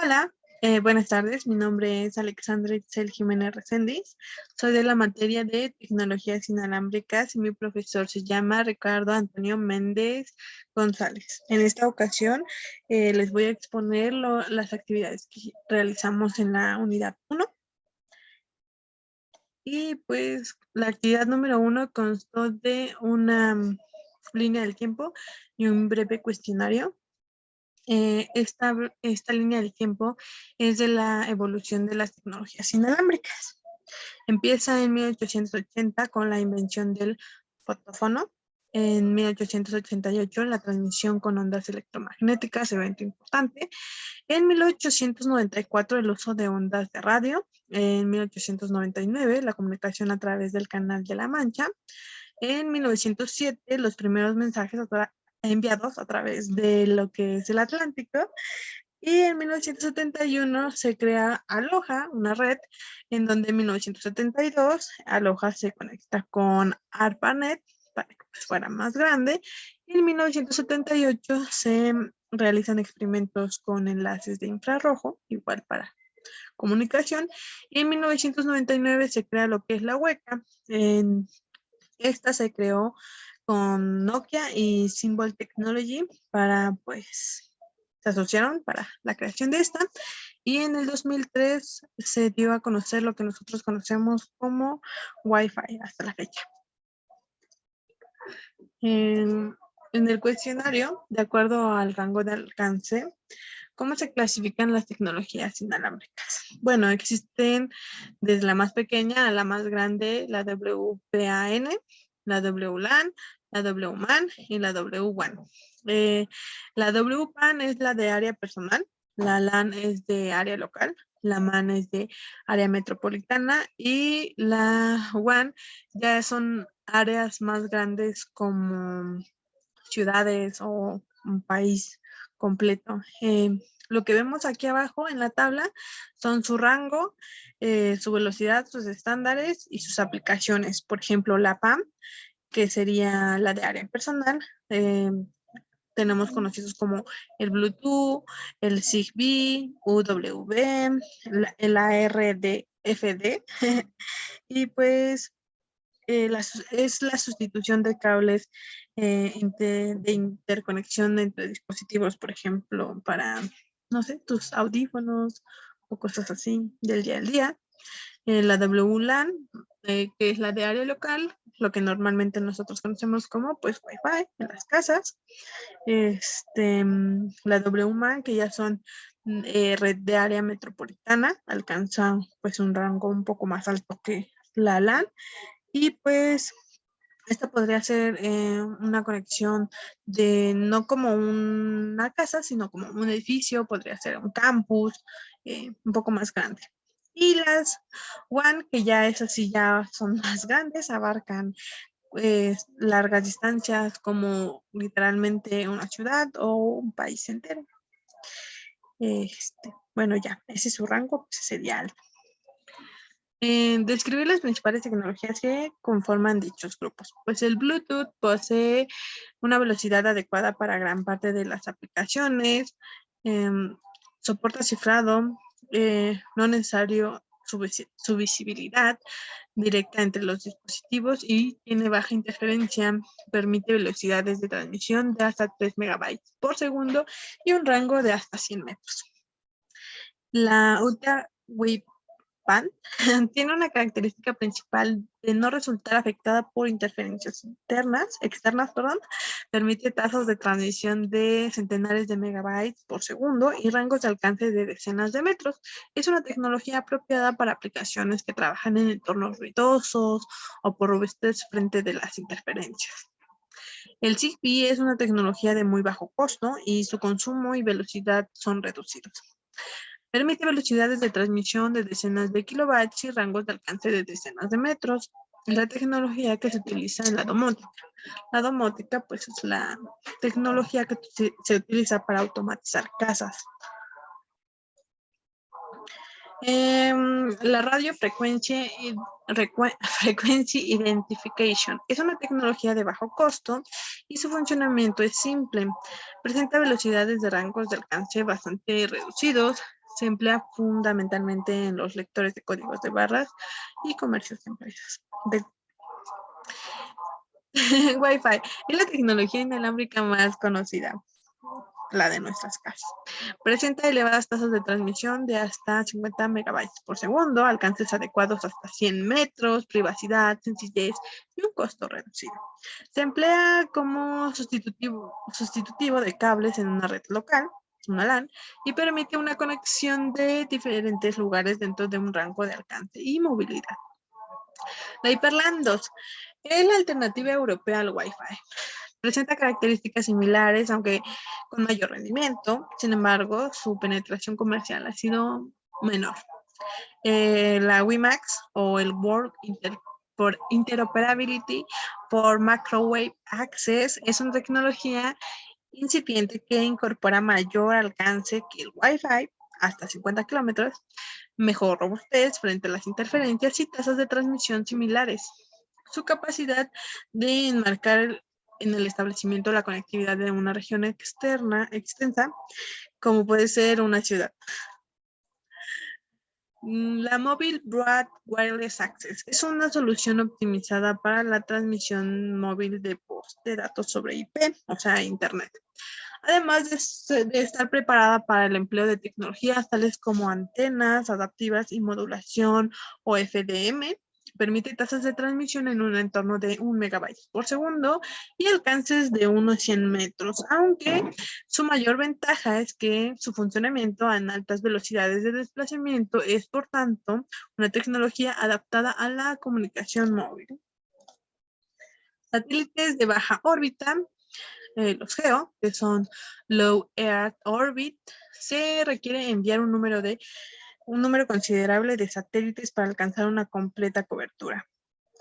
Hola, buenas tardes. Mi nombre es Alexandra Itzel Jiménez Reséndiz. Soy de la materia de tecnologías inalámbricas y mi profesor se llama Ricardo Antonio Méndez González. En esta ocasión les voy a exponer las actividades que realizamos en la unidad 1. Y pues la actividad número 1 constó de una línea del tiempo y un breve cuestionario. Esta línea del tiempo es de la evolución de las tecnologías inalámbricas. Empieza en 1880 con la invención del fotófono. En 1888 la transmisión con ondas electromagnéticas, evento importante. En 1894 el uso de ondas de radio. En 1899 la comunicación a través del Canal de la Mancha. En 1907 los primeros mensajes enviados a través de lo que es el Atlántico. Y en 1971 se crea Aloha, una red, en donde en 1972 Aloha se conecta con ARPANET para que pues, fuera más grande. Y en 1978 se realizan experimentos con enlaces de infrarrojo, igual para comunicación. Y en 1999 se crea lo que es la Hueca. Esta se creó con Nokia y Symbol Technology para pues se asociaron para la creación de esta, y en el 2003 se dio a conocer lo que nosotros conocemos como Wi-Fi hasta la fecha. En el cuestionario, de acuerdo al rango de alcance, ¿cómo se clasifican las tecnologías inalámbricas? Bueno, existen desde la más pequeña a la más grande, la WPAN, la WLAN, la WMAN y la WWAN. La WPAN es la de área personal, la LAN es de área local, la MAN es de área metropolitana y la WAN ya son áreas más grandes como ciudades o un país completo. Lo que vemos aquí abajo en la tabla son su rango, su velocidad, sus estándares y sus aplicaciones. Por ejemplo, la PAM, que sería la de área personal. Tenemos conocidos como el Bluetooth, el Zigbee, UWB, el ARDFD. Y pues es la sustitución de cables de interconexión entre dispositivos, por ejemplo, para, no sé, tus audífonos o cosas así del día al día. La WLAN, que es la de área local, lo que normalmente nosotros conocemos como pues Wi-Fi en las casas. La WMAN, que ya son red de área metropolitana, alcanza pues un rango un poco más alto que la LAN. Y pues esta podría ser una conexión de no como una casa, sino como un edificio, podría ser un campus un poco más grande. Y las WAN, que ya es así, ya son más grandes, abarcan largas distancias como literalmente una ciudad o un país entero. Bueno, ya, ese es su rango, pues sería alto. Describir las principales tecnologías que conforman dichos grupos. Pues el Bluetooth posee una velocidad adecuada para gran parte de las aplicaciones, soporta cifrado, no necesario su visibilidad directa entre los dispositivos y tiene baja interferencia, permite velocidades de transmisión de hasta 3 megabytes por segundo y un rango de hasta 100 metros. La Ultra Wideband tiene una característica principal de no resultar afectada por interferencias externas, permite tasas de transmisión de centenares de megabytes por segundo y rangos de alcance de decenas de metros. Es una tecnología apropiada para aplicaciones que trabajan en entornos ruidosos o por robustez frente de las interferencias. El Zigbee es una tecnología de muy bajo costo y su consumo y velocidad son reducidos. Permite velocidades de transmisión de decenas de kilobytes y rangos de alcance de decenas de metros. Es la tecnología que se utiliza en la domótica. La domótica, pues, es la tecnología que se utiliza para automatizar casas. La radio frequency identification es una tecnología de bajo costo y su funcionamiento es simple. Presenta velocidades de rangos de alcance bastante reducidos. Se emplea fundamentalmente en los lectores de códigos de barras y comercios de empresas. Wi-Fi es la tecnología inalámbrica más conocida, la de nuestras casas. Presenta elevadas tasas de transmisión de hasta 50 megabytes por segundo, alcances adecuados hasta 100 metros, privacidad, sencillez y un costo reducido. Se emplea como sustitutivo de cables en una red local, una LAN, y permite una conexión de diferentes lugares dentro de un rango de alcance y movilidad. La Hyperland 2 es la alternativa europea al Wi-Fi. Presenta características similares, aunque con mayor rendimiento. Sin embargo, su penetración comercial ha sido menor. La WiMAX o el World Interoperability for Microwave Access es una tecnología incipiente que incorpora mayor alcance que el Wi-Fi, hasta 50 kilómetros, mejor robustez frente a las interferencias y tasas de transmisión similares. Su capacidad de enmarcar en el establecimiento la conectividad de una región extensa, como puede ser una ciudad. La Mobile Broad Wireless Access es una solución optimizada para la transmisión móvil de voz de datos sobre IP, o sea, Internet. Además de estar preparada para el empleo de tecnologías tales como antenas adaptivas y modulación o FDM, permite tasas de transmisión en un entorno de 1 megabyte por segundo y alcances de unos 100 metros, aunque su mayor ventaja es que su funcionamiento en altas velocidades de desplazamiento es, por tanto, una tecnología adaptada a la comunicación móvil. Satélites de baja órbita, los GEO, que son Low Earth Orbit, se requiere enviar un número considerable de satélites para alcanzar una completa cobertura.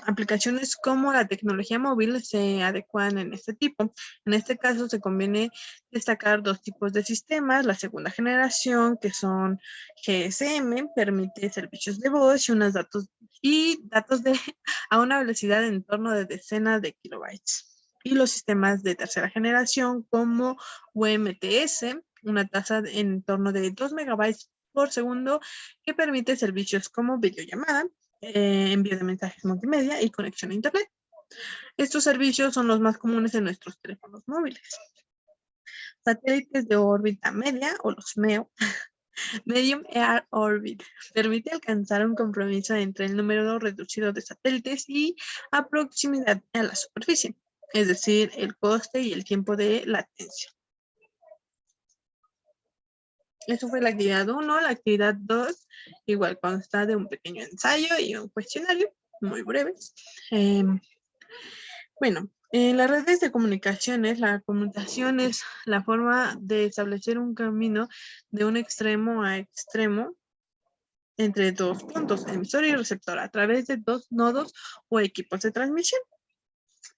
Aplicaciones como la tecnología móvil se adecuan en este tipo. En este caso se conviene destacar dos tipos de sistemas. La segunda generación, que son GSM, permite servicios de voz y datos a una velocidad en torno de decenas de kilobytes. Y los sistemas de tercera generación como UMTS, una tasa en torno de 2 megabytes por segundo, que permite servicios como videollamada, envío de mensajes multimedia y conexión a Internet. Estos servicios son los más comunes en nuestros teléfonos móviles. Satélites de órbita media, o los MEO, Medium Earth Orbit, permite alcanzar un compromiso entre el número reducido de satélites y a proximidad a la superficie, es decir, el coste y el tiempo de latencia. Eso fue la actividad 1. La actividad 2 igual consta de un pequeño ensayo y un cuestionario muy breves. Bueno, en las redes de comunicaciones, la comunicación es la forma de establecer un camino de un extremo a extremo entre dos puntos, emisor y receptor, a través de dos nodos o equipos de transmisión.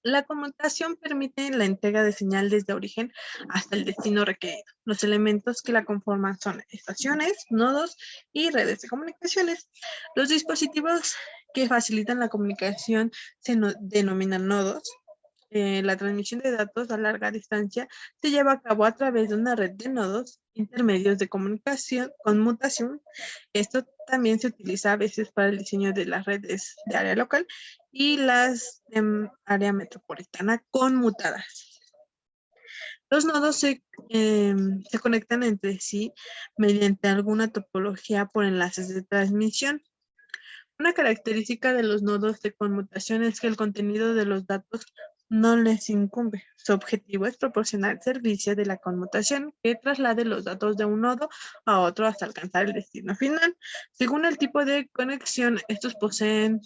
La conmutación permite la entrega de señal desde origen hasta el destino requerido. Los elementos que la conforman son estaciones, nodos y redes de comunicaciones. Los dispositivos que facilitan la comunicación se denominan nodos. La transmisión de datos a larga distancia se lleva a cabo a través de una red de nodos intermedios de conmutación. Esto también se utiliza a veces para el diseño de las redes de área local y las de área metropolitana conmutadas. Los nodos se conectan entre sí mediante alguna topología por enlaces de transmisión. Una característica de los nodos de conmutación es que el contenido de los datos no les incumbe. Su objetivo es proporcionar servicio de la conmutación que traslade los datos de un nodo a otro hasta alcanzar el destino final. Según el tipo de conexión estos poseen,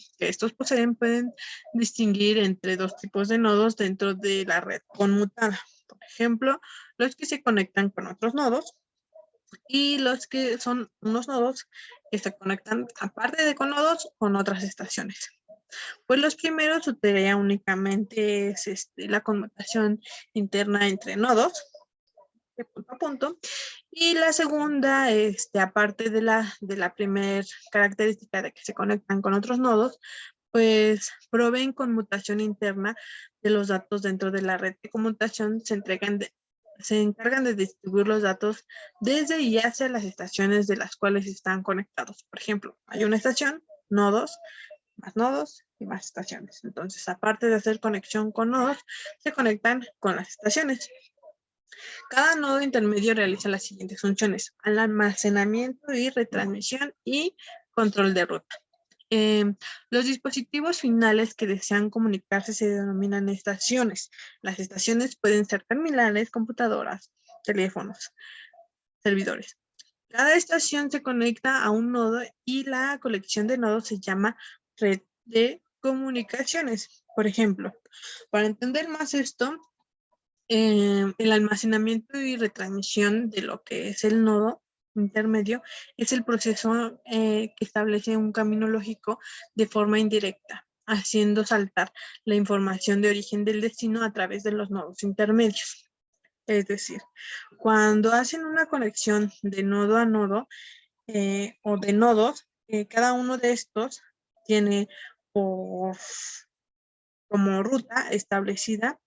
pueden distinguir entre dos tipos de nodos dentro de la red conmutada. Por ejemplo, los que se conectan con otros nodos y los que son unos nodos que se conectan aparte de con nodos con otras estaciones. Pues los primeros utilizarían únicamente la conmutación interna entre nodos de punto a punto, y la segunda, aparte de la primera característica de que se conectan con otros nodos, pues proveen conmutación interna de los datos dentro de la red de conmutación, se entregan se encargan de distribuir los datos desde y hacia las estaciones de las cuales están conectados. Por ejemplo, hay una estación, nodos y más estaciones. Entonces, aparte de hacer conexión con nodos, se conectan con las estaciones. Cada nodo intermedio realiza las siguientes funciones: al almacenamiento y retransmisión y control de ruta. Los dispositivos finales que desean comunicarse se denominan estaciones. Las estaciones pueden ser terminales, computadoras, teléfonos, servidores. Cada estación se conecta a un nodo y la colección de nodos se llama red de comunicaciones. Por ejemplo, para entender más esto, el almacenamiento y retransmisión de lo que es el nodo intermedio es el proceso que establece un camino lógico de forma indirecta, haciendo saltar la información de origen del destino a través de los nodos intermedios. Es decir, cuando hacen una conexión de nodo a nodo o de nodos, cada uno de estos tiene por, como ruta establecida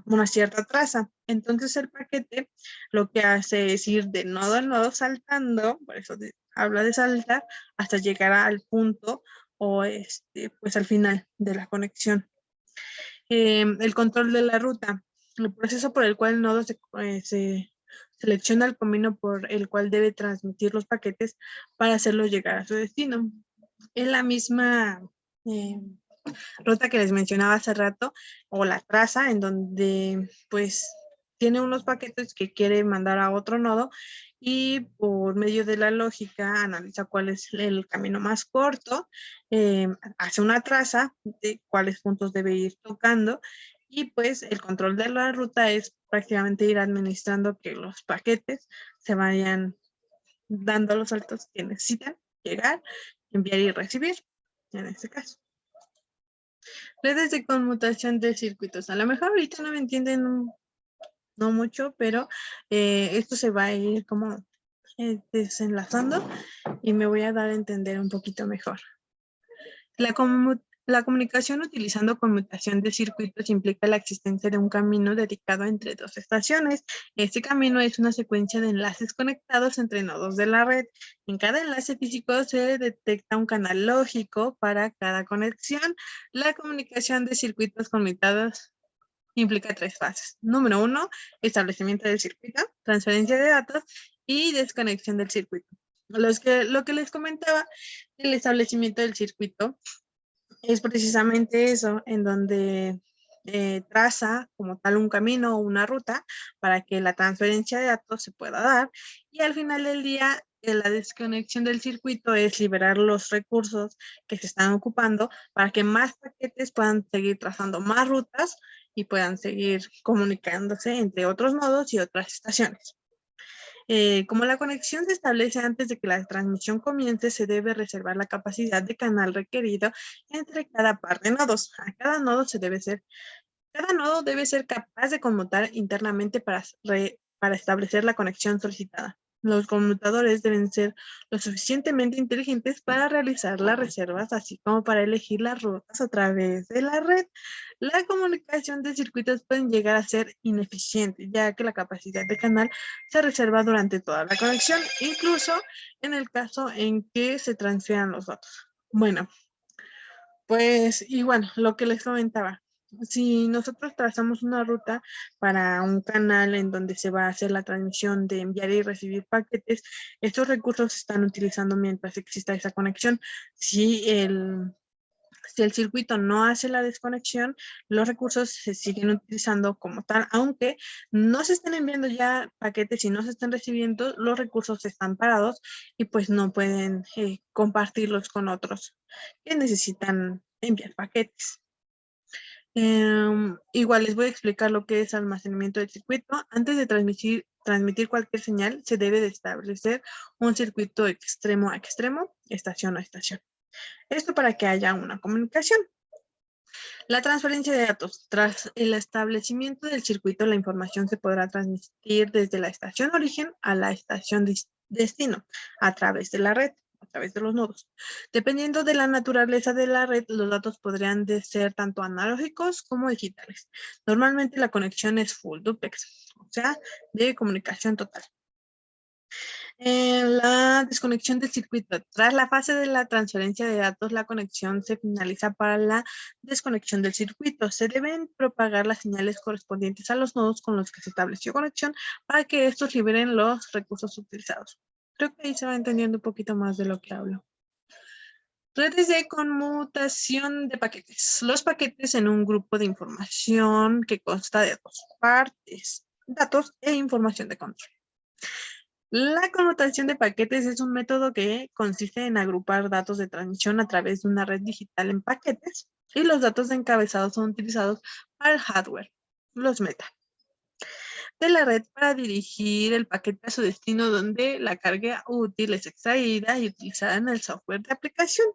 una cierta traza. Entonces el paquete lo que hace es ir de nodo a nodo saltando, por eso habla de saltar, hasta llegar al punto o pues al final de la conexión. El control de la ruta, el proceso por el cual el nodo se selecciona el camino por el cual debe transmitir los paquetes para hacerlos llegar a su destino. Es la misma ruta que les mencionaba hace rato, o la traza, en donde pues tiene unos paquetes que quiere mandar a otro nodo y por medio de la lógica analiza cuál es el camino más corto, hace una traza de cuáles puntos debe ir tocando y pues el control de la ruta es prácticamente ir administrando que los paquetes se vayan dando los saltos que necesitan llegar, enviar y recibir, en este caso. Redes de conmutación de circuitos. A lo mejor ahorita no me entienden no mucho, pero esto se va a ir como desenlazando y me voy a dar a entender un poquito mejor. La comunicación utilizando conmutación de circuitos implica la existencia de un camino dedicado entre dos estaciones. Este camino es una secuencia de enlaces conectados entre nodos de la red. En cada enlace físico se detecta un canal lógico para cada conexión. La comunicación de circuitos conmutados implica 3 fases. Número 1, establecimiento del circuito, transferencia de datos y desconexión del circuito. Lo que les comentaba, el establecimiento del circuito es precisamente eso, en donde traza como tal un camino o una ruta para que la transferencia de datos se pueda dar y al final del día la desconexión del circuito es liberar los recursos que se están ocupando para que más paquetes puedan seguir trazando más rutas y puedan seguir comunicándose entre otros nodos y otras estaciones. Como la conexión se establece antes de que la transmisión comience, se debe reservar la capacidad de canal requerido entre cada par de nodos. Cada nodo debe ser capaz de conmutar internamente para establecer la conexión solicitada. Los conmutadores deben ser lo suficientemente inteligentes para realizar las reservas, así como para elegir las rutas a través de la red. La comunicación de circuitos puede llegar a ser ineficiente, ya que la capacidad de canal se reserva durante toda la conexión, incluso en el caso en que se transfieran los datos. Bueno, pues, y bueno, lo que les comentaba, si nosotros trazamos una ruta para un canal en donde se va a hacer la transmisión de enviar y recibir paquetes, estos recursos se están utilizando mientras exista esa conexión. Si el circuito no hace la desconexión, los recursos se siguen utilizando como tal, aunque no se estén enviando ya paquetes y no se estén recibiendo, los recursos están parados y pues no pueden compartirlos con otros que necesitan enviar paquetes. Igual les voy a explicar lo que es almacenamiento del circuito. Antes de transmitir cualquier señal, se debe de establecer un circuito extremo a extremo, estación a estación. Esto para que haya una comunicación. La transferencia de datos. Tras el establecimiento del circuito, la información se podrá transmitir desde la estación origen a la estación destino a través de la red. través de los nodos. Dependiendo de la naturaleza de la red, los datos podrían ser tanto analógicos como digitales. Normalmente la conexión es full duplex, o sea, de comunicación total. La desconexión del circuito. Tras la fase de la transferencia de datos, la conexión se finaliza para la desconexión del circuito. Se deben propagar las señales correspondientes a los nodos con los que se estableció conexión para que estos liberen los recursos utilizados. Creo que ahí se va entendiendo un poquito más de lo que hablo. Redes de conmutación de paquetes. Los paquetes en un grupo de información que consta de dos partes, datos e información de control. La conmutación de paquetes es un método que consiste en agrupar datos de transmisión a través de una red digital en paquetes y los datos encabezados son utilizados para el hardware, los meta, de la red para dirigir el paquete a su destino donde la carga útil es extraída y utilizada en el software de aplicación.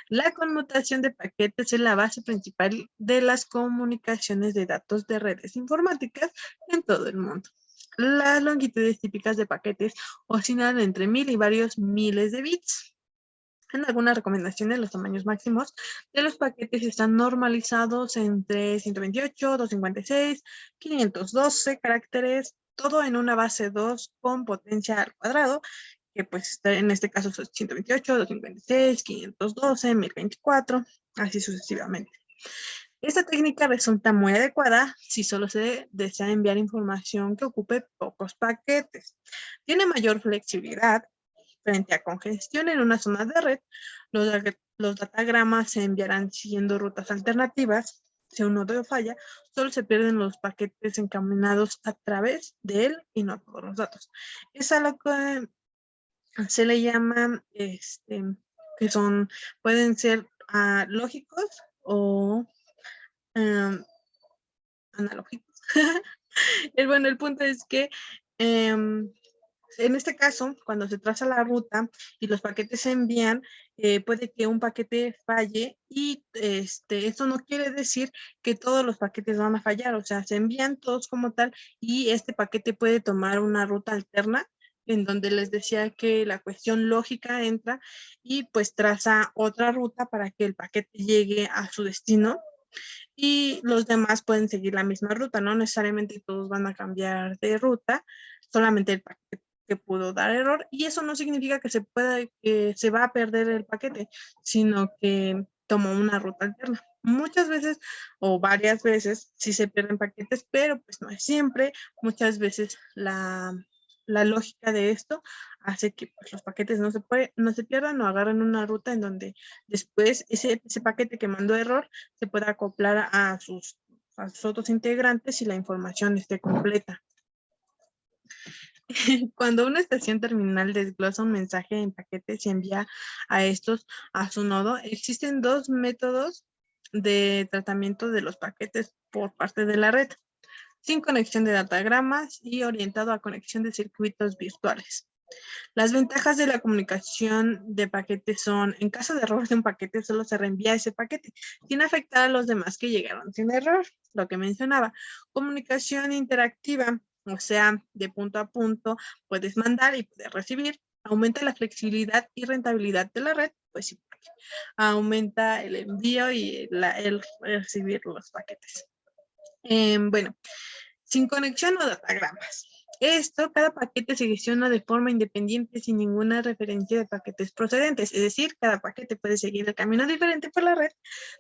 La conmutación de paquetes es la base principal de las comunicaciones de datos de redes informáticas en todo el mundo. Las longitudes típicas de paquetes oscilan entre 1000 y varios miles de bits. En algunas recomendaciones, los tamaños máximos de los paquetes están normalizados entre 128, 256, 512 caracteres, todo en una base 2 con potencia al cuadrado, que pues en este caso son 128, 256, 512, 1024, así sucesivamente. Esta técnica resulta muy adecuada si solo se desea enviar información que ocupe pocos paquetes. Tiene mayor flexibilidad frente a congestión en una zona de red. Los datagramas se enviarán siguiendo rutas alternativas. Si un nodo falla, solo se pierden los paquetes encaminados a través de él y no todos los datos. Es a lo que se le llama, que pueden ser lógicos o analógicos. El punto es que en este caso, cuando se traza la ruta y los paquetes se envían, puede que un paquete falle y esto no quiere decir que todos los paquetes van a fallar, o sea, se envían todos como tal y este paquete puede tomar una ruta alterna en donde les decía que la cuestión lógica entra y pues traza otra ruta para que el paquete llegue a su destino y los demás pueden seguir la misma ruta, no necesariamente todos van a cambiar de ruta, solamente el paquete que pudo dar error y eso no significa que se va a perder el paquete, sino que tomó una ruta alterna. Muchas veces o varias veces sí se pierden paquetes, pero pues no es siempre. Muchas veces la lógica de esto hace que pues, los paquetes no se pierdan o agarren una ruta en donde después ese paquete que mandó error se pueda acoplar a sus otros integrantes y la información esté completa. Cuando una estación terminal desglosa un mensaje en paquetes y envía a estos a su nodo, existen dos métodos de tratamiento de los paquetes por parte de la red, sin conexión de datagramas y orientado a conexión de circuitos virtuales. Las ventajas de la comunicación de paquetes son, en caso de error de un paquete, solo se reenvía ese paquete, sin afectar a los demás que llegaron sin error. Lo que mencionaba, comunicación interactiva, o sea, de punto a punto, puedes mandar y puedes recibir. Aumenta la flexibilidad y rentabilidad de la red, pues sí, porque aumenta el envío y el recibir los paquetes. Bueno, sin conexión o datagramas. Cada paquete se gestiona de forma independiente sin ninguna referencia de paquetes procedentes. Es decir, cada paquete puede seguir el camino diferente por la red,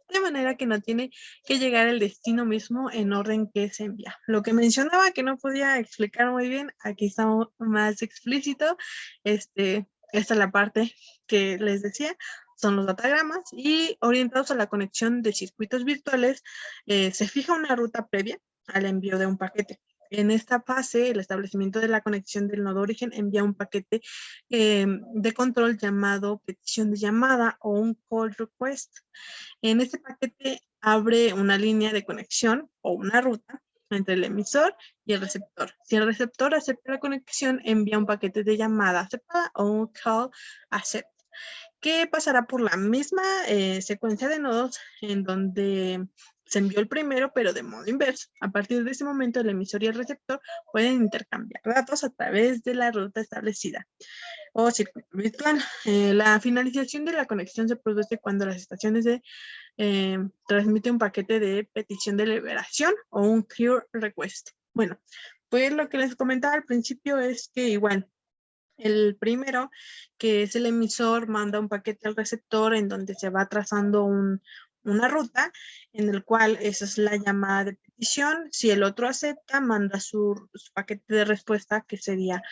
de manera que no tiene que llegar al destino mismo en orden que se envía. Lo que mencionaba que no podía explicar muy bien, aquí está más explícito. Esta es la parte que les decía. Son los datagramas y orientados a la conexión de circuitos virtuales, se fija una ruta previa al envío de un paquete. En esta fase, el establecimiento de la conexión del nodo origen envía un paquete de control llamado petición de llamada o un call request. En este paquete abre una línea de conexión o una ruta entre el emisor y el receptor. Si el receptor acepta la conexión, envía un paquete de llamada aceptada o un call accept, que pasará por la misma secuencia de nodos en donde se envió el primero, pero de modo inverso. A partir de ese momento, el emisor y el receptor pueden intercambiar datos a través de la ruta establecida o circuito virtual. La finalización de la conexión se produce cuando las estaciones transmiten un paquete de petición de liberación o un clear request. Bueno, pues lo que les comentaba al principio es que igual el primero, que es el emisor, manda un paquete al receptor en donde se va trazando una ruta en el cual esa es la llamada de petición. Si el otro acepta, manda su paquete de respuesta, que sería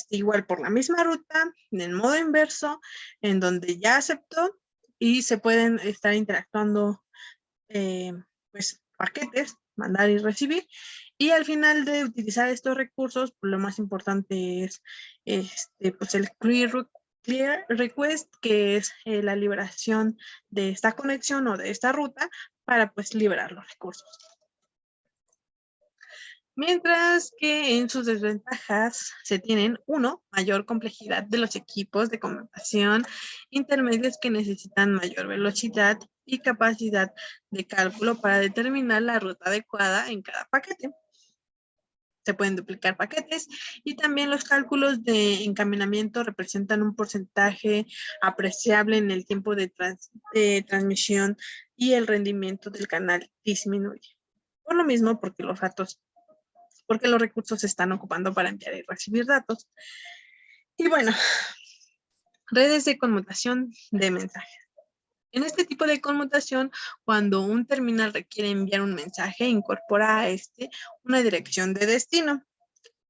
igual por la misma ruta, en el modo inverso, en donde ya aceptó y se pueden estar interactuando pues paquetes, mandar y recibir. Y al final de utilizar estos recursos, pues, lo más importante es pues el clear request, que es la liberación de esta conexión o de esta ruta para pues liberar los recursos. Mientras que en sus desventajas se tienen, uno, mayor complejidad de los equipos de computación intermedios que necesitan mayor velocidad y capacidad de cálculo para determinar la ruta adecuada en cada paquete. Se pueden duplicar paquetes y también los cálculos de encaminamiento representan un porcentaje apreciable en el tiempo de transmisión y el rendimiento del canal disminuye. Por lo mismo, porque los recursos se están ocupando para enviar y recibir datos. Y bueno, redes de conmutación de mensajes. En este tipo de conmutación, cuando un terminal requiere enviar un mensaje, incorpora a una dirección de destino.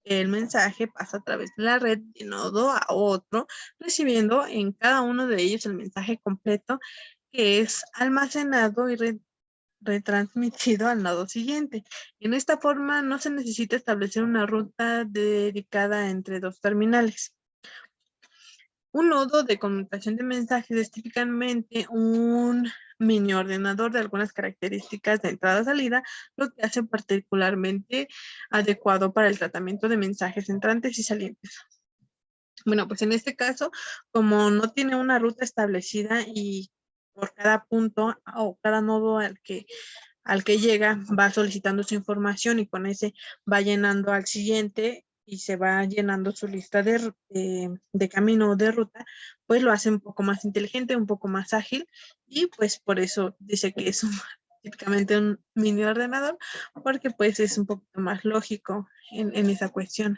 El mensaje pasa a través de la red de nodo a otro, recibiendo en cada uno de ellos el mensaje completo, que es almacenado y retransmitido al nodo siguiente. En esta forma no se necesita establecer una ruta dedicada entre dos terminales. Un nodo de conmutación de mensajes es típicamente un mini ordenador de algunas características de entrada-salida, lo que hace particularmente adecuado para el tratamiento de mensajes entrantes y salientes. Bueno, pues en este caso, como no tiene una ruta establecida y por cada punto o cada nodo al que llega va solicitando su información y con ese va llenando al siguiente y se va llenando su lista de camino o de ruta, pues lo hace un poco más inteligente, un poco más ágil y pues por eso dice que es típicamente un mini ordenador, porque pues es un poquito más lógico en esa cuestión.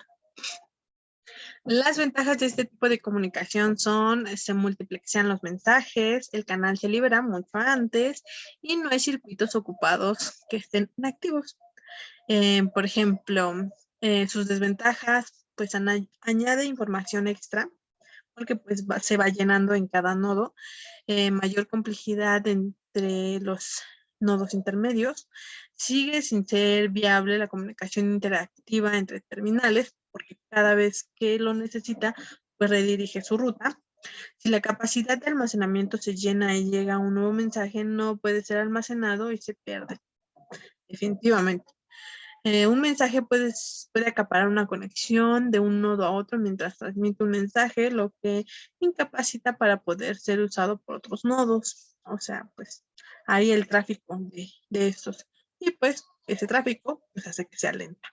Las ventajas de este tipo de comunicación son, se multiplexan los mensajes, el canal se libera mucho antes y no hay circuitos ocupados que estén inactivos. Por ejemplo, sus desventajas, pues añade información extra, porque pues se va llenando en cada nodo, mayor complejidad entre los nodos intermedios, sigue sin ser viable la comunicación interactiva entre terminales, porque cada vez que lo necesita, pues redirige su ruta. Si la capacidad de almacenamiento se llena y llega un nuevo mensaje, no puede ser almacenado y se pierde, definitivamente. Un mensaje puede acaparar una conexión de un nodo a otro mientras transmite un mensaje, lo que incapacita para poder ser usado por otros nodos. O sea, pues hay el tráfico de estos. Y pues ese tráfico pues, hace que sea lenta.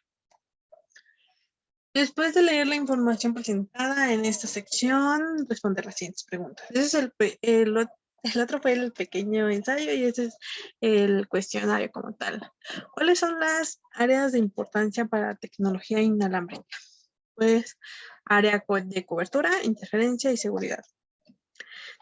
Después de leer la información presentada en esta sección, responder las siguientes preguntas. Ese es el otro fue el pequeño ensayo y ese es el cuestionario como tal. ¿Cuáles son las áreas de importancia para la tecnología inalámbrica? Pues área de cobertura, interferencia y seguridad.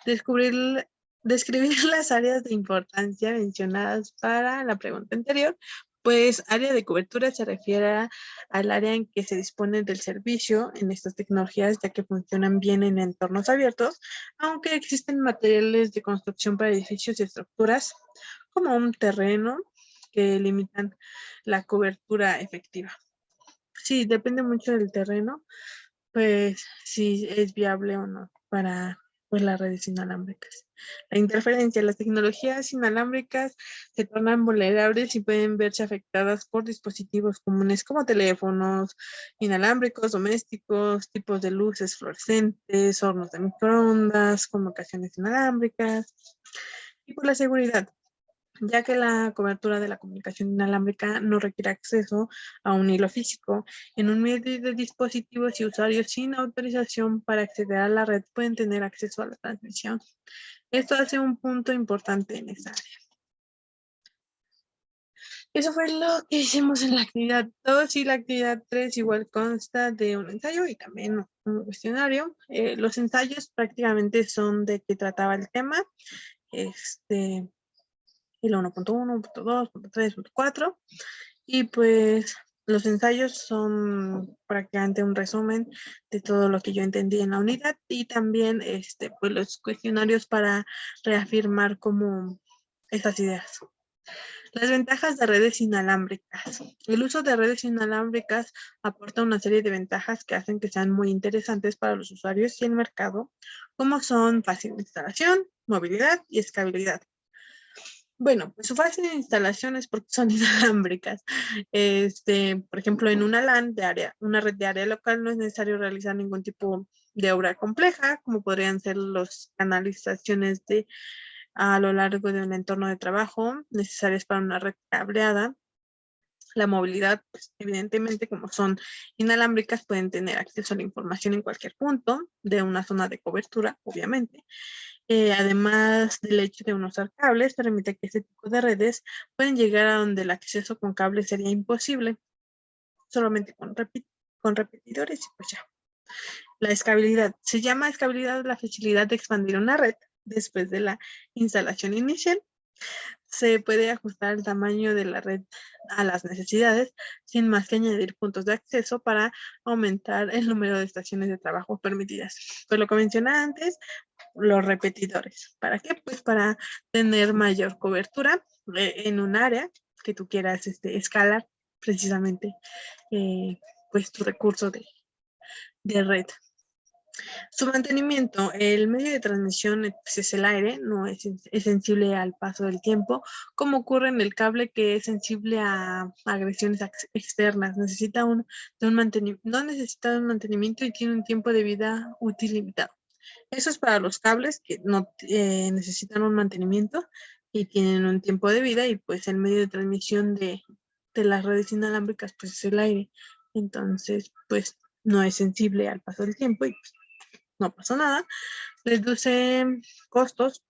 Describir las áreas de importancia mencionadas para la pregunta anterior. Pues área de cobertura se refiere al área en que se dispone del servicio en estas tecnologías, ya que funcionan bien en entornos abiertos, aunque existen materiales de construcción para edificios y estructuras, como un terreno, que limitan la cobertura efectiva. Sí, depende mucho del terreno, pues si es viable o no para pues las redes inalámbricas. La interferencia, las tecnologías inalámbricas se tornan vulnerables y pueden verse afectadas por dispositivos comunes como teléfonos inalámbricos, domésticos, tipos de luces fluorescentes, hornos de microondas, comunicaciones inalámbricas y por la seguridad, ya que la cobertura de la comunicación inalámbrica no requiere acceso a un hilo físico. En un medio de dispositivos y usuarios sin autorización para acceder a la red pueden tener acceso a la transmisión. Esto hace un punto importante en esa área. Eso fue lo que hicimos en la actividad 2 y la actividad 3 igual consta de un ensayo y también un cuestionario. Los ensayos prácticamente son de qué trataba el tema. El 1.1, 1.2, 1.3, 1.4 y pues los ensayos son prácticamente un resumen de todo lo que yo entendí en la unidad y también pues los cuestionarios para reafirmar como estas ideas. Las ventajas de redes inalámbricas. El uso de redes inalámbricas aporta una serie de ventajas que hacen que sean muy interesantes para los usuarios y el mercado, como son fácil instalación, movilidad y escalabilidad. Bueno, pues su fase de instalación es porque son inalámbricas. Por ejemplo, en una LAN de área, una red de área local no es necesario realizar ningún tipo de obra compleja, como podrían ser las canalizaciones a lo largo de un entorno de trabajo necesarias para una red cableada. La movilidad, pues, evidentemente, como son inalámbricas, pueden tener acceso a la información en cualquier punto de una zona de cobertura, obviamente. Además del hecho de no usar cables, permite que este tipo de redes pueden llegar a donde el acceso con cables sería imposible, solamente con repetidores y pues ya. La escalabilidad. Se llama escalabilidad la facilidad de expandir una red después de la instalación inicial. Se puede ajustar el tamaño de la red a las necesidades, sin más que añadir puntos de acceso para aumentar el número de estaciones de trabajo permitidas. Pues lo que mencioné antes, los repetidores. ¿Para qué? Pues para tener mayor cobertura en un área que tú quieras escalar precisamente pues tu recurso de red. Su mantenimiento, el medio de transmisión pues, es el aire, no es sensible al paso del tiempo, como ocurre en el cable que es sensible a agresiones externas. Necesita no necesita un mantenimiento y tiene un tiempo de vida útil limitado. Eso es para los cables que no necesitan un mantenimiento y tienen un tiempo de vida y pues el medio de transmisión de las redes inalámbricas pues es el aire. Entonces pues no es sensible al paso del tiempo y pues, no pasa nada. Reduce costos.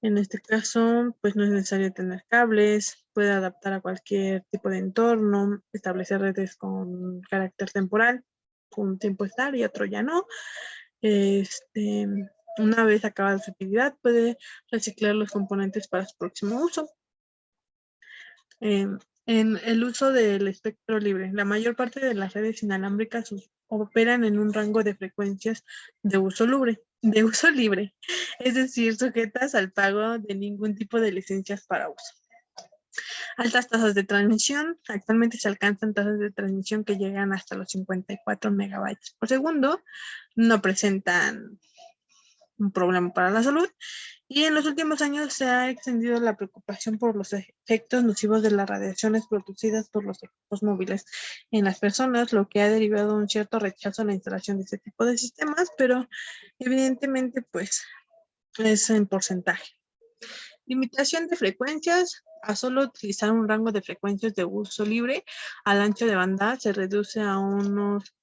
En este caso, pues no es necesario tener cables, puede adaptar a cualquier tipo de entorno, establecer redes con carácter temporal, un tiempo estar y otro ya no. Una vez acabada su actividad, puede reciclar los componentes para su próximo uso. En el uso del espectro libre, la mayor parte de las redes inalámbricas operan en un rango de frecuencias de uso libre, es decir, sujetas al pago de ningún tipo de licencias para uso. Altas tasas de transmisión. Actualmente se alcanzan tasas de transmisión que llegan hasta los 54 megabytes por segundo. No presentan un problema para la salud. Y en los últimos años se ha extendido la preocupación por los efectos nocivos de las radiaciones producidas por los equipos móviles en las personas, lo que ha derivado un cierto rechazo a la instalación de este tipo de sistemas, pero evidentemente pues es en porcentaje. Limitación de frecuencias. A solo utilizar un rango de frecuencias de uso libre al ancho de banda se reduce a unos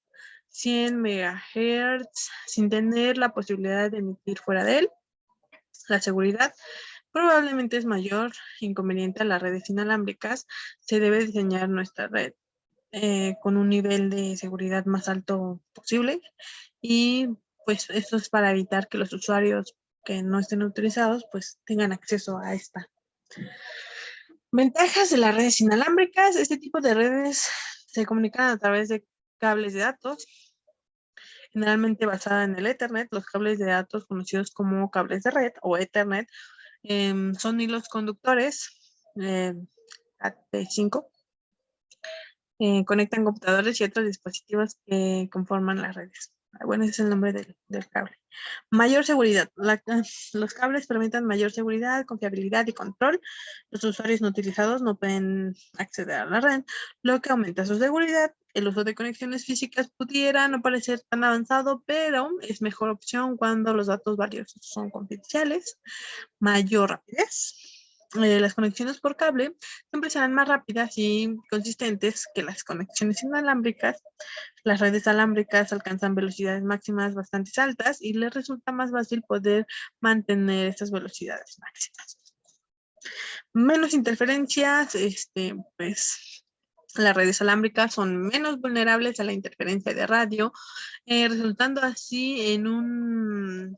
100 MHz sin tener la posibilidad de emitir fuera de él. La seguridad probablemente es mayor inconveniente a las redes inalámbricas. Se debe diseñar nuestra red con un nivel de seguridad más alto posible y pues esto es para evitar que los usuarios que no estén autorizados pues tengan acceso a esta. Ventajas de las redes inalámbricas. Este tipo de redes se comunican a través de cables de datos, generalmente basada en el Ethernet. Los cables de datos conocidos como cables de red o Ethernet son hilos conductores AT5. Conectan computadores y otros dispositivos que conforman las redes. Bueno, ese es el nombre del cable. Mayor seguridad. Los cables permiten mayor seguridad, confiabilidad y control. Los usuarios no utilizados no pueden acceder a la red, lo que aumenta su seguridad. El uso de conexiones físicas pudiera no parecer tan avanzado, pero es mejor opción cuando los datos valiosos son confidenciales. Mayor rapidez. Las conexiones por cable siempre serán más rápidas y consistentes que las conexiones inalámbricas. Las redes alámbricas alcanzan velocidades máximas bastante altas y les resulta más fácil poder mantener estas velocidades máximas. Menos interferencias, pues las redes alámbricas son menos vulnerables a la interferencia de radio, resultando así en un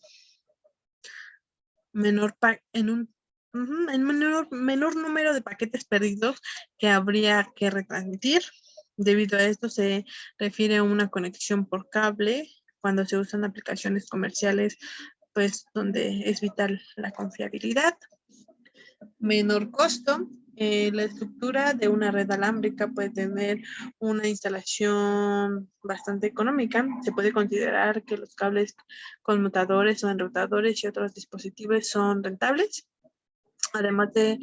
menor menor número de paquetes perdidos que habría que retransmitir. Debido a esto se refiere a una conexión por cable cuando se usan aplicaciones comerciales, pues donde es vital la confiabilidad. Menor costo. La estructura de una red alámbrica puede tener una instalación bastante económica. Se puede considerar que los cables conmutadores o enrutadores y otros dispositivos son rentables. Además de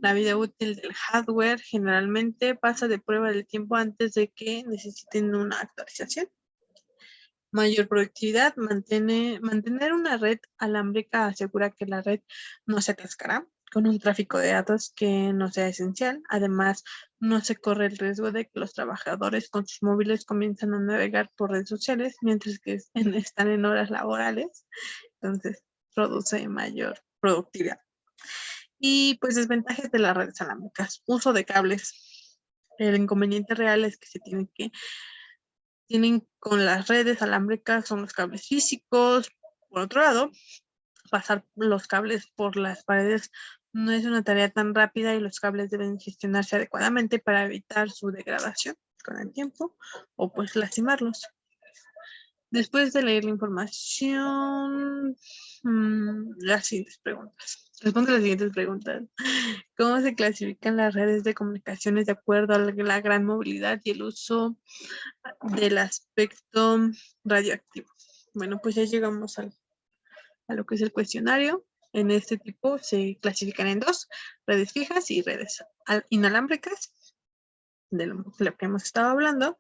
la vida útil del hardware, generalmente pasa de prueba del tiempo antes de que necesiten una actualización. Mayor productividad. Mantener una red alámbrica asegura que la red no se atascará con un tráfico de datos que no sea esencial. Además, no se corre el riesgo de que los trabajadores con sus móviles comiencen a navegar por redes sociales mientras que están en horas laborales. Entonces, produce mayor productividad. Y pues desventajas de las redes alámbricas. Uso de cables. El inconveniente real es que tienen con las redes alámbricas son los cables físicos. Por otro lado, pasar los cables por las paredes no es una tarea tan rápida y los cables deben gestionarse adecuadamente para evitar su degradación con el tiempo o pues lastimarlos. Después de leer la información, las siguientes preguntas. Responde las siguientes preguntas. ¿Cómo se clasifican las redes de comunicaciones de acuerdo a la gran movilidad y el uso del aspecto radioactivo? Bueno, pues ya llegamos a lo que es el cuestionario. En este tipo se clasifican en dos, redes fijas y redes inalámbricas, de lo que hemos estado hablando.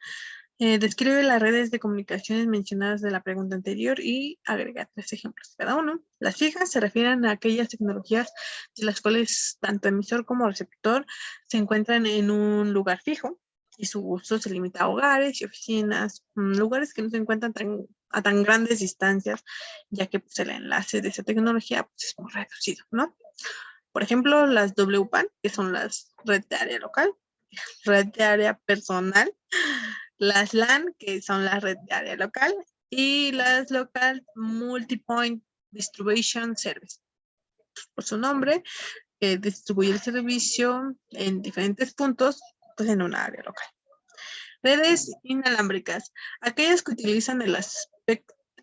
Describe las redes de comunicaciones mencionadas de la pregunta anterior y agrega 3 ejemplos cada uno. Las fijas se refieren a aquellas tecnologías de las cuales tanto emisor como receptor se encuentran en un lugar fijo y su uso se limita a hogares y oficinas, lugares que no se encuentran a tan grandes distancias, ya que pues, el enlace de esa tecnología pues, es muy reducido, ¿no? Por ejemplo, las WPAN, que son las redes de área local, red de área personal, las LAN, que son las redes de área local, y las Local Multipoint Distribution Service. Por su nombre, que distribuye el servicio en diferentes puntos, pues en una área local. Redes inalámbricas, aquellas que utilizan el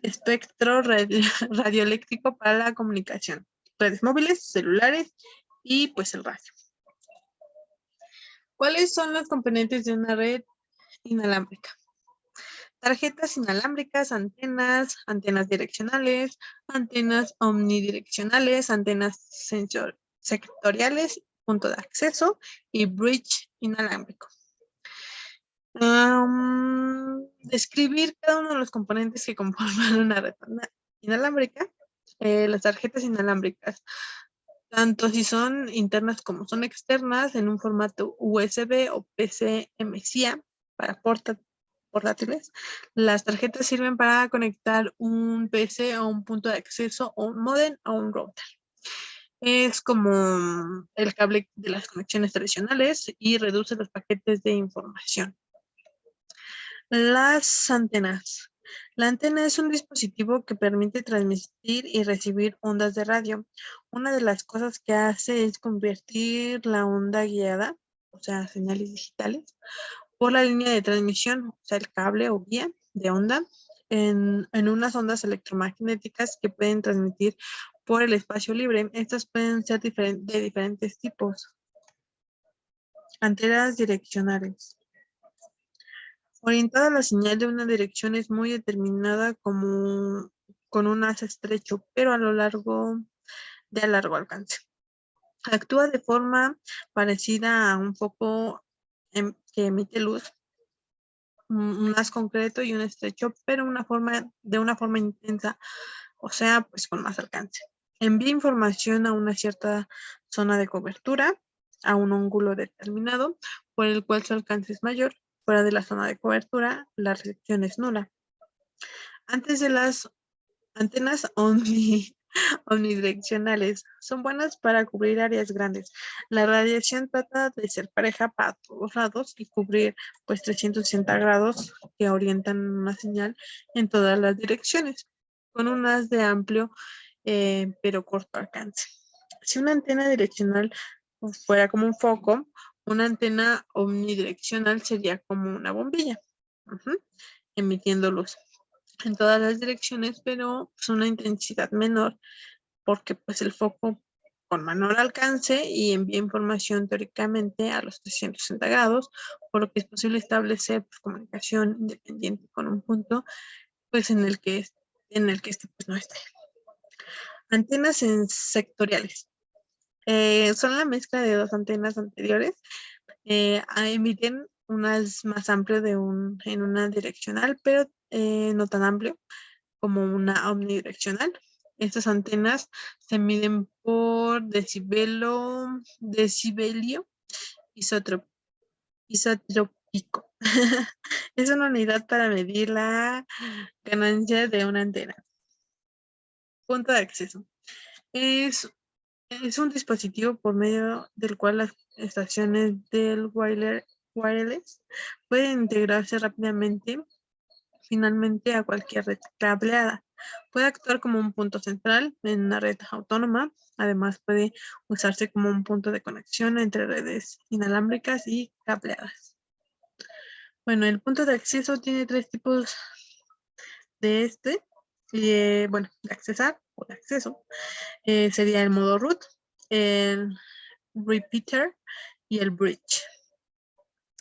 espectro radioeléctrico para la comunicación. Redes móviles, celulares y pues el radio. ¿Cuáles son los componentes de una red inalámbrica? Tarjetas inalámbricas, antenas direccionales, antenas omnidireccionales, antenas sectoriales, punto de acceso y bridge inalámbrico. Describir cada uno de los componentes que conforman una red inalámbrica. Las tarjetas inalámbricas, tanto si son internas como son externas, en un formato USB o PCMCIA para portátiles. Las tarjetas sirven para conectar un PC a un punto de acceso o un módem a un router. Es como el cable de las conexiones tradicionales y reduce los paquetes de información. Las antenas. La antena es un dispositivo que permite transmitir y recibir ondas de radio. Una de las cosas que hace es convertir la onda guiada, o sea, señales digitales, por la línea de transmisión, o sea, el cable o guía de onda, en unas ondas electromagnéticas que pueden transmitir por el espacio libre. Estas pueden ser de diferentes tipos. Antenas direccionales. Orientada la señal de una dirección es muy determinada como con un haz estrecho, pero a lo largo de largo alcance. Actúa de forma parecida a un foco que emite luz, un haz concreto y un estrecho, pero de una forma intensa, o sea, pues con más alcance. Envía información a una cierta zona de cobertura, a un ángulo determinado, por el cual su alcance es mayor. Fuera de la zona de cobertura, la recepción es nula. Antes de las antenas omnidireccionales son buenas para cubrir áreas grandes. La radiación trata de ser pareja para todos lados y cubrir pues 360 grados que orientan una señal en todas las direcciones, con un haz de amplio pero corto alcance. Si una antena direccional fuera como un foco, una antena omnidireccional sería como una bombilla, emitiendo luz en todas las direcciones, pero pues una intensidad menor porque pues el foco con menor alcance y envía información teóricamente a los 360 grados, por lo que es posible establecer pues, comunicación independiente con un punto pues en el que este pues no está. Antenas sectoriales. Son la mezcla de dos antenas anteriores. Emiten un haz más amplio en una direccional, pero no tan amplio como una omnidireccional. Estas antenas se miden por decibelio isotrópico. Es una unidad para medir la ganancia de una antena. Punto de acceso. Es, es un dispositivo por medio del cual las estaciones del wireless pueden integrarse rápidamente finalmente a cualquier red cableada. Puede actuar como un punto central en una red autónoma. Además, puede usarse como un punto de conexión entre redes inalámbricas y cableadas. Bueno, el punto de acceso tiene tres tipos de bueno, de accesar o de acceso. Sería el modo root, el repeater y el bridge.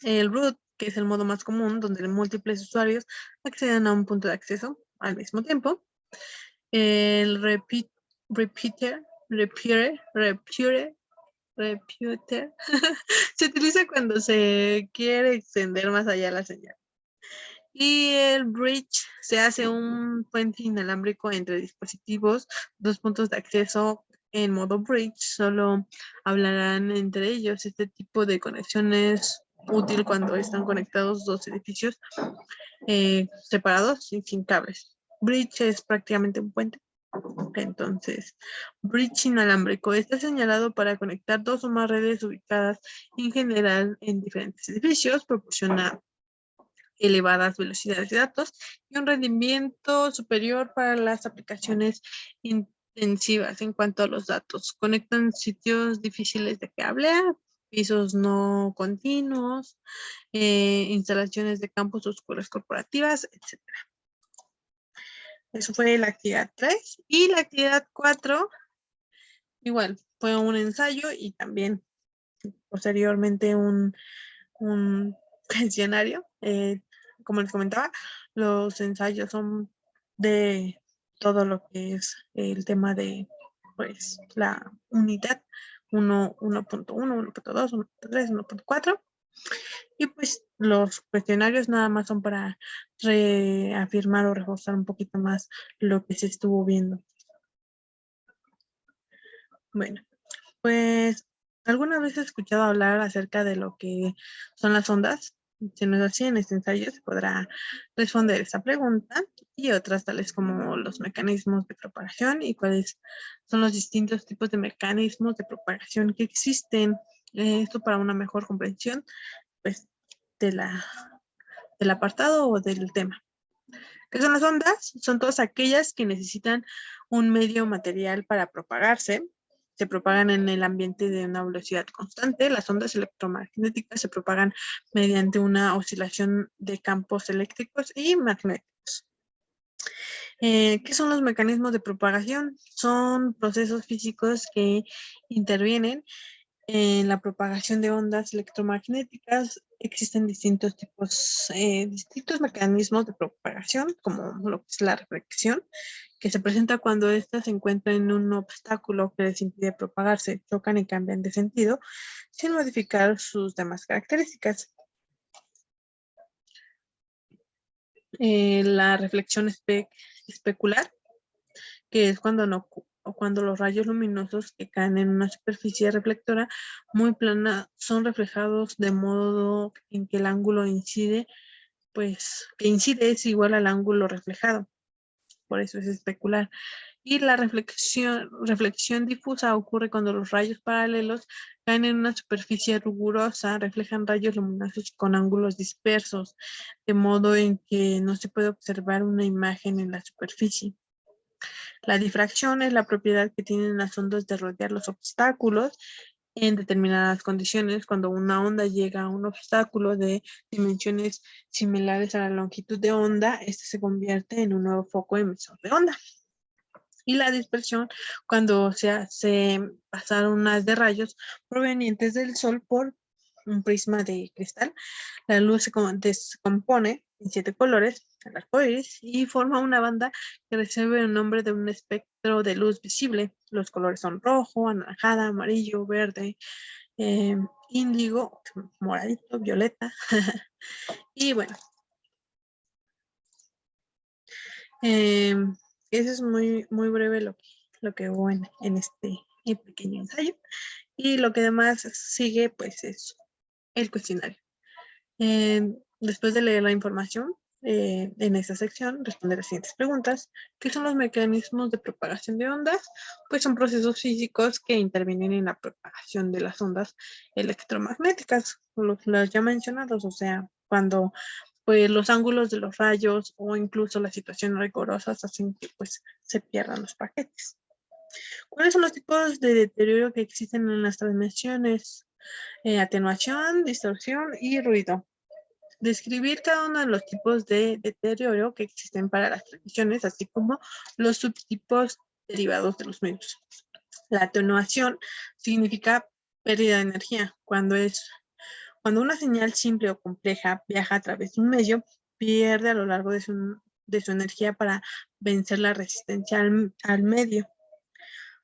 El root, que es el modo más común, donde múltiples usuarios acceden a un punto de acceso al mismo tiempo. El repeater, se utiliza cuando se quiere extender más allá la señal. Y el bridge se hace un puente inalámbrico entre dispositivos, dos puntos de acceso en modo bridge, solo hablarán entre ellos. Este tipo de conexión es útil cuando están conectados dos edificios separados y sin cables. Bridge es prácticamente un puente. Entonces, bridge inalámbrico está señalado para conectar dos o más redes ubicadas en general en diferentes edificios, proporciona elevadas velocidades de datos y un rendimiento superior para las aplicaciones intensivas en cuanto a los datos. Conectan sitios difíciles de cablear, pisos no continuos, instalaciones de campos oscuros corporativas, etc. Eso fue la actividad 3. Y la actividad 4, igual, fue un ensayo y también posteriormente un cuestionario. Como les comentaba, los ensayos son de todo lo que es el tema de pues la unidad 1.1, 1.2, 1.3, 1.4. Y pues los cuestionarios nada más son para reafirmar o reforzar un poquito más lo que se estuvo viendo. Bueno, pues ¿alguna vez has escuchado hablar acerca de lo que son las ondas? Si no es así, en este ensayo se podrá responder esta pregunta y otras tales como los mecanismos de propagación y cuáles son los distintos tipos de mecanismos de propagación que existen. Esto para una mejor comprensión pues, de del apartado o del tema. ¿Qué son las ondas? Son todas aquellas que necesitan un medio material para propagarse. Se propagan en el ambiente de una velocidad constante. Las ondas electromagnéticas se propagan mediante una oscilación de campos eléctricos y magnéticos. ¿Qué son los mecanismos de propagación? Son procesos físicos que intervienen En la propagación de ondas electromagnéticas existen distintos distintos mecanismos de propagación, como lo que es la reflexión, que se presenta cuando éstas se encuentran en un obstáculo que les impide propagarse, chocan y cambian de sentido sin modificar sus demás características. La reflexión especular, que es cuando los rayos luminosos que caen en una superficie reflectora muy plana son reflejados de modo en que el ángulo que incide es igual al ángulo reflejado. Por eso es especular. Y la reflexión difusa ocurre cuando los rayos paralelos caen en una superficie rugosa, reflejan rayos luminosos con ángulos dispersos, de modo en que no se puede observar una imagen en la superficie. La difracción es la propiedad que tienen las ondas de rodear los obstáculos en determinadas condiciones. Cuando una onda llega a un obstáculo de dimensiones similares a la longitud de onda, este se convierte en un nuevo foco emisor de onda. Y la dispersión, cuando se hace pasar unas de rayos provenientes del Sol por un prisma de cristal. La luz se descompone en 7 colores, el arco iris, y forma una banda que recibe el nombre de un espectro de luz visible. Los colores son rojo, anaranjada, amarillo, verde, índigo, moradito, violeta. Y bueno, eso es muy breve lo que hubo en este pequeño ensayo. Y lo que además sigue, pues, es el cuestionario. Después de leer la información, en esta sección responder las siguientes preguntas. ¿Qué son los mecanismos de propagación de ondas? Pues son procesos físicos que intervienen en la propagación de las ondas electromagnéticas, los ya mencionados, o sea, cuando pues los ángulos de los rayos o incluso las situaciones rigurosas hacen que pues se pierdan los paquetes. ¿Cuáles son los tipos de deterioro que existen en las transmisiones? Atenuación, distorsión y ruido. Describir cada uno de los tipos de deterioro que existen para las transmisiones, así como los subtipos derivados de los medios. La atenuación significa pérdida de energía. Cuando una señal simple o compleja viaja a través de un medio, pierde a lo largo de su energía para vencer la resistencia al medio.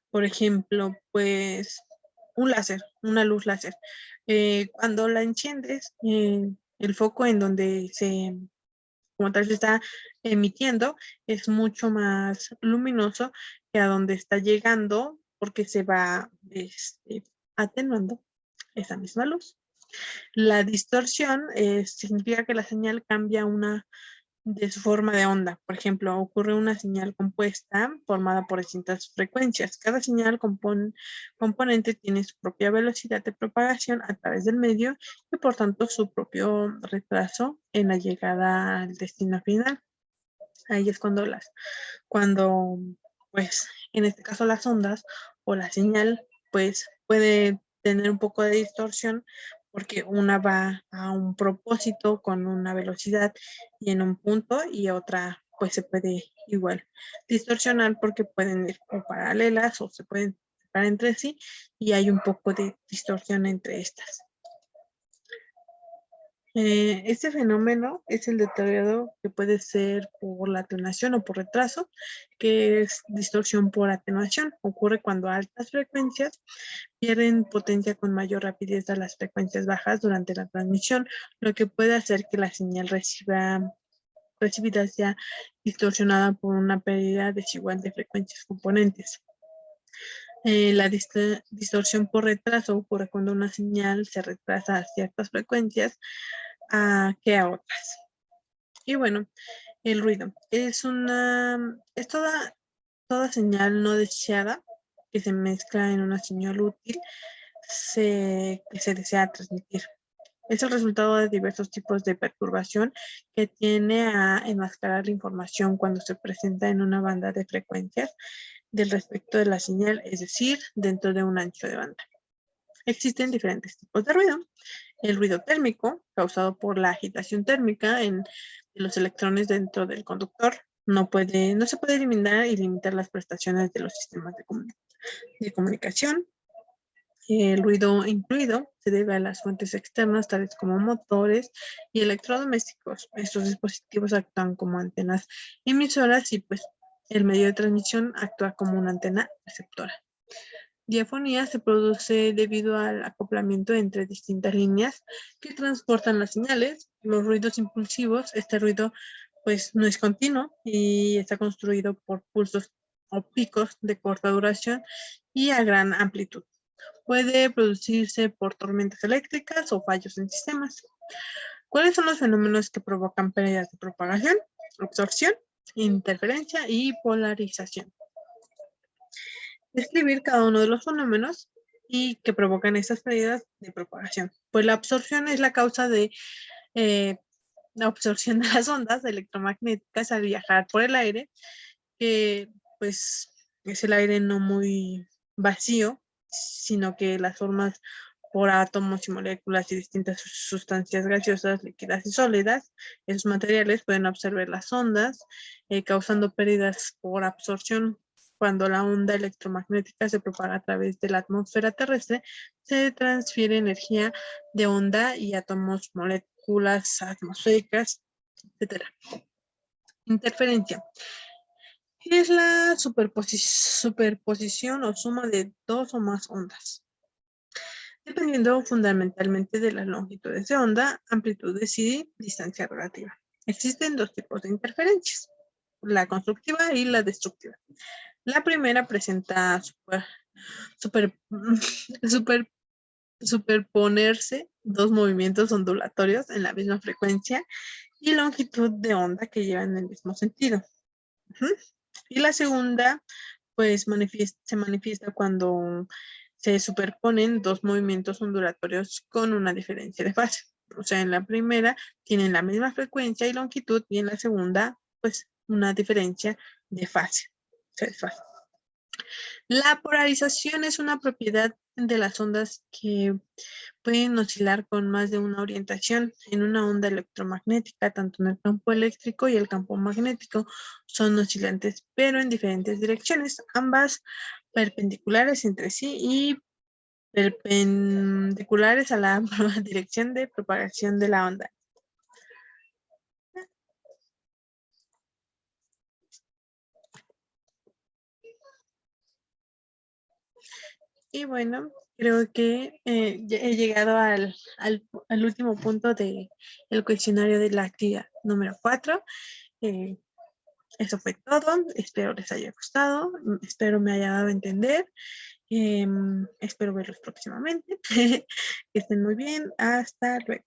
Por ejemplo, pues una luz láser. Cuando la enciendes, el foco en donde como tal se está emitiendo, es mucho más luminoso que a donde está llegando, porque se va atenuando esa misma luz. La distorsión significa que la señal cambia de su forma de onda. Por ejemplo, ocurre una señal compuesta formada por distintas frecuencias. Cada señal componente tiene su propia velocidad de propagación a través del medio y por tanto su propio retraso en la llegada al destino final. Ahí es cuando pues en este caso las ondas o la señal pues puede tener un poco de distorsión porque una va a un propósito con una velocidad y en un punto y otra pues se puede igual distorsionar porque pueden ir o paralelas o se pueden separar entre sí y hay un poco de distorsión entre estas. Este fenómeno es el deterioro que puede ser por la atenuación o por retraso, que es distorsión por atenuación. Ocurre cuando altas frecuencias pierden potencia con mayor rapidez a las frecuencias bajas durante la transmisión, lo que puede hacer que la señal recibida sea distorsionada por una pérdida desigual de frecuencias componentes. La distorsión por retraso ocurre cuando una señal se retrasa a ciertas frecuencias que a otras. Y bueno, el ruido es toda señal no deseada que se mezcla en una señal útil que se desea transmitir. Es el resultado de diversos tipos de perturbación que tiene a enmascarar la información cuando se presenta en una banda de frecuencias del respecto de la señal, es decir, dentro de un ancho de banda. Existen diferentes tipos de ruido. El ruido térmico, causado por la agitación térmica de los electrones dentro del conductor, no se puede eliminar y limitar las prestaciones de los sistemas de comunicación. El ruido incluido se debe a las fuentes externas, tales como motores y electrodomésticos. Estos dispositivos actúan como antenas emisoras y pues el medio de transmisión actúa como una antena receptora. Diafonía se produce debido al acoplamiento entre distintas líneas que transportan las señales. Los ruidos impulsivos, este ruido pues no es continuo y está construido por pulsos o picos de corta duración y a gran amplitud. Puede producirse por tormentas eléctricas o fallos en sistemas. ¿Cuáles son los fenómenos que provocan pérdidas de propagación, absorción, interferencia y polarización? Describir cada uno de los fenómenos y que provocan estas pérdidas de propagación. Pues la absorción es la causa de la absorción de las ondas electromagnéticas al viajar por el aire, que pues es el aire no muy vacío, sino que las formas por átomos y moléculas y distintas sustancias gaseosas, líquidas y sólidas. Esos materiales pueden absorber las ondas, causando pérdidas por absorción. Cuando la onda electromagnética se propaga a través de la atmósfera terrestre, se transfiere energía de onda y átomos, moléculas atmosféricas, etc. Interferencia. Es la superposición o suma de dos o más ondas, dependiendo fundamentalmente de las longitudes de onda, amplitudes y distancia relativa. Existen dos tipos de interferencias, la constructiva y la destructiva. La primera presenta superponerse dos movimientos ondulatorios en la misma frecuencia y longitud de onda que llevan el mismo sentido. Y la segunda, pues se manifiesta cuando se superponen dos movimientos ondulatorios con una diferencia de fase. O sea, en la primera tienen la misma frecuencia y longitud y en la segunda, pues una diferencia de fase. La polarización es una propiedad de las ondas que pueden oscilar con más de una orientación. En una onda electromagnética, tanto en el campo eléctrico y el campo magnético son oscilantes, pero en diferentes direcciones, ambas perpendiculares entre sí y perpendiculares a la dirección de propagación de la onda. Y bueno, creo que ya he llegado al último punto del cuestionario de la actividad número 4. Eso fue todo. Espero les haya gustado. Espero me haya dado a entender. Espero verlos próximamente. Que estén muy bien. Hasta luego.